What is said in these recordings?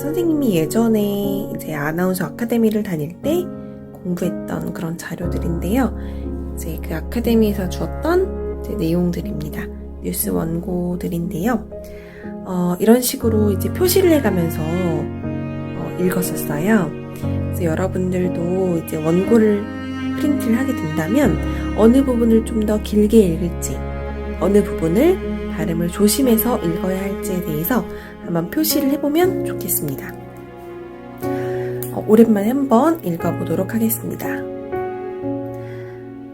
선생님이 예전에 이제 아나운서 아카데미를 다닐 때 공부했던 그런 자료들인데요. 이제 그 아카데미에서 주었던 이제 내용들입니다. 뉴스 원고들인데요. 이런 식으로 이제 표시를 해가면서 읽었었어요. 그래서 여러분들도 이제 원고를 프린트를 하게 된다면 어느 부분을 좀 더 길게 읽을지, 어느 부분을 발음을 조심해서 읽어야 할지에 대해서 한번 표시를 해보면 좋겠습니다. 오랜만에 한번 읽어보도록 하겠습니다.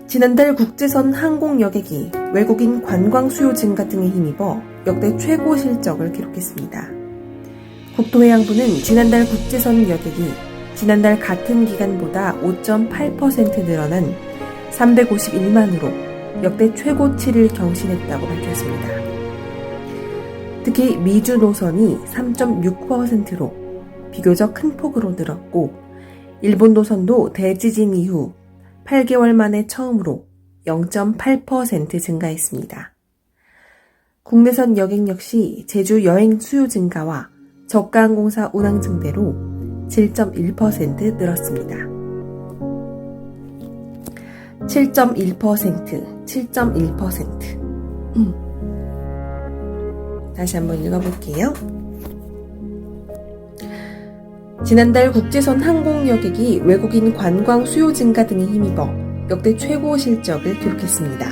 지난달 국제선 항공 여객이 외국인 관광 수요 증가 등에 힘입어 역대 최고 실적을 기록했습니다. 국토해양부는 지난달 국제선 여객이 지난달 같은 기간보다 5.8% 늘어난 351만으로 역대 최고치를 경신했다고 밝혔습니다. 특히 미주 노선이 3.6%로 비교적 큰 폭으로 늘었고, 일본 노선도 대지진 이후 8개월 만에 처음으로 0.8% 증가했습니다. 국내선 여객 역시 제주 여행 수요 증가와 저가 항공사 운항 증대로 7.1% 늘었습니다. 7.1%. 다시 한번 읽어볼게요. 지난달 국제선 항공 여객이 외국인 관광 수요 증가 등에 힘입어 역대 최고 실적을 기록했습니다.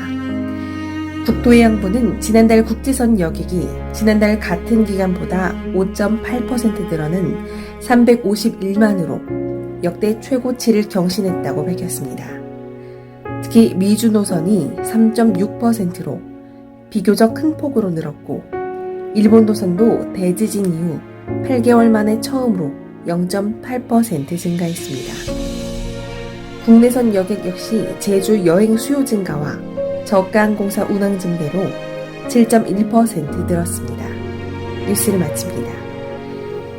국토해양부는 지난달 국제선 여객이 지난달 같은 기간보다 5.8% 늘어난 351만으로 역대 최고치를 경신했다고 밝혔습니다. 특히 미주 노선이 3.6%로 비교적 큰 폭으로 늘었고, 일본 노선도 대지진 이후 8개월 만에 처음으로 0.8% 증가했습니다. 국내선 여객 역시 제주 여행 수요 증가와 저가 항공사 운항 증대로 7.1% 늘었습니다. 뉴스를 마칩니다.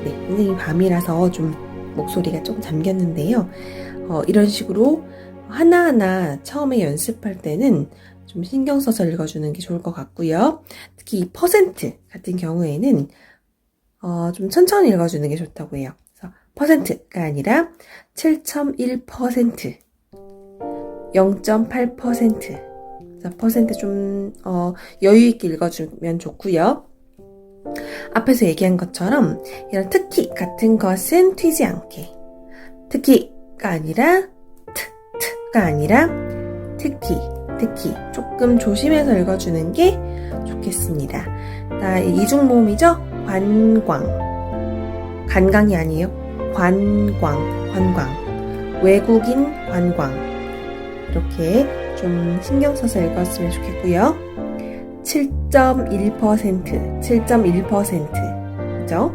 네, 선생님 밤이라서 좀 목소리가 조금 잠겼는데요. 이런 식으로 하나하나 처음에 연습할 때는 좀 신경 써서 읽어주는 게 좋을 것 같고요. 특히 이 퍼센트 같은 경우에는 좀 천천히 읽어주는 게 좋다고 해요. 그래서 퍼센트가 아니라 7.1%, 0.8%, 퍼센트 좀 여유 있게 읽어주면 좋고요. 앞에서 얘기한 것처럼 이런 특히 같은 것은 튀지 않게, 특히가 아니라 트가 아니라 특히 조금 조심해서 읽어주는 게 좋겠습니다. 이중모음이죠? 관광이 아니에요. 관광, 외국인 관광, 이렇게 좀 신경 써서 읽었으면 좋겠고요. 7.1%, 그죠?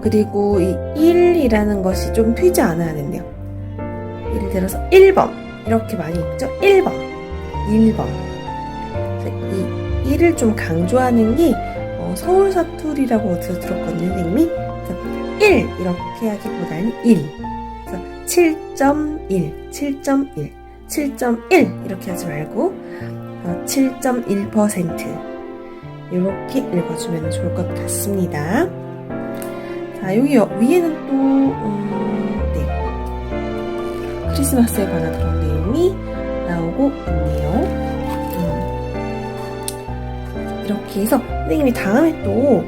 그리고 이 1이라는 것이 좀 튀지 않아야 된대요. 예를 들어서 1번 이렇게 많이 읽죠? 1번. 이 1을 좀 강조하는 게 서울 사투리라고 어디서 들었거든요, 선생님이. 그래서 1 이렇게 하기보다는 1. 그래서 7.1 이렇게 하지 말고 7.1% 이렇게 읽어주면 좋을 것 같습니다. 자, 여기 위에는 또 크리스마스에 관한 그런 내용이 나오고 있네요. 이렇게 해서 선생님이 다음에 또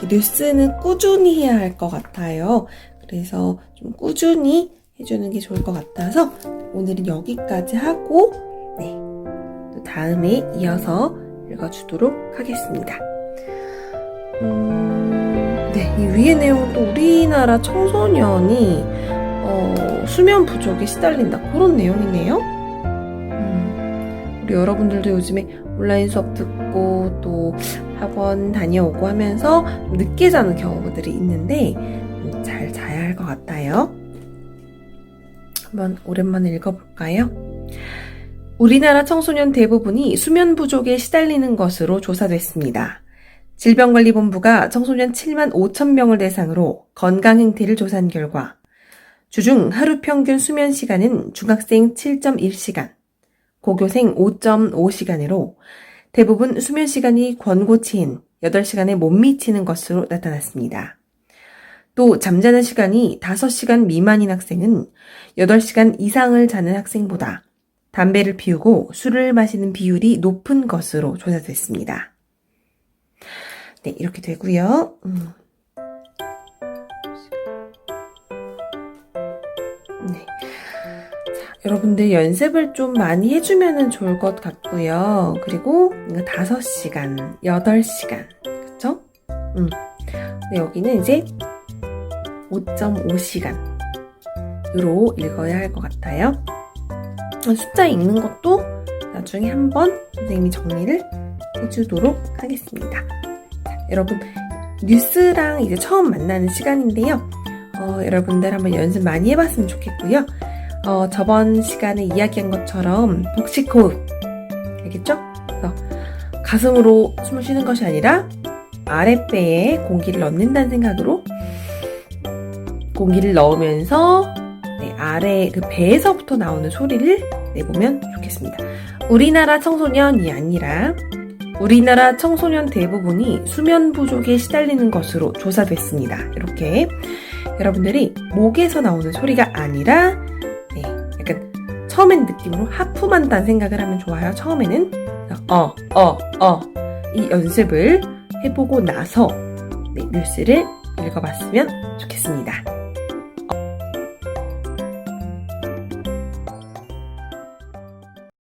뉴스는 꾸준히 해야 할 것 같아요. 그래서 좀 꾸준히 해주는 게 좋을 것 같아서 오늘은 여기까지 하고 또 다음에 이어서 읽어주도록 하겠습니다. 이 위의 내용은 또 우리나라 청소년이 수면 부족에 시달린다, 그런 내용이네요. 우리 여러분들도 요즘에 온라인 수업 듣고 또 학원 다녀오고 하면서 좀 늦게 자는 경우들이 있는데 잘 자야 할 것 같아요. 한번 오랜만에 읽어볼까요? 우리나라 청소년 대부분이 수면 부족에 시달리는 것으로 조사됐습니다. 질병관리본부가 청소년 7만 5천 명을 대상으로 건강 행태를 조사한 결과 주중 하루 평균 수면 시간은 중학생 7.1시간, 고교생 5.5시간으로 대부분 수면 시간이 권고치인 8시간에 못 미치는 것으로 나타났습니다. 또 잠자는 시간이 5시간 미만인 학생은 8시간 이상을 자는 학생보다 담배를 피우고 술을 마시는 비율이 높은 것으로 조사됐습니다. 네, 이렇게 되고요. 네. 자, 여러분들 연습을 좀 많이 해주면 좋을 것 같고요. 그리고 5시간, 8시간, 그쵸? 네, 여기는 이제 5.5시간으로 읽어야 할 것 같아요. 숫자 읽는 것도 나중에 한번 선생님이 정리를 해주도록 하겠습니다. 자, 여러분 뉴스랑 이제 처음 만나는 시간인데요. 여러분들 한번 연습 많이 해봤으면 좋겠고요. 저번 시간에 이야기한 것처럼 복식 호흡, 알겠죠? 그래서 가슴으로 숨을 쉬는 것이 아니라 아랫배에 공기를 넣는다는 생각으로 공기를 넣으면서 아래 그 배에서부터 나오는 소리를 내보면 좋겠습니다. 우리나라 청소년이 아니라 우리나라 청소년 대부분이 수면 부족에 시달리는 것으로 조사됐습니다. 이렇게 여러분들이 목에서 나오는 소리가 아니라 약간 처음엔 느낌으로 하품한다는 생각을 하면 좋아요. 처음에는 이 연습을 해보고 나서 뉴스를 읽어봤으면 좋겠습니다.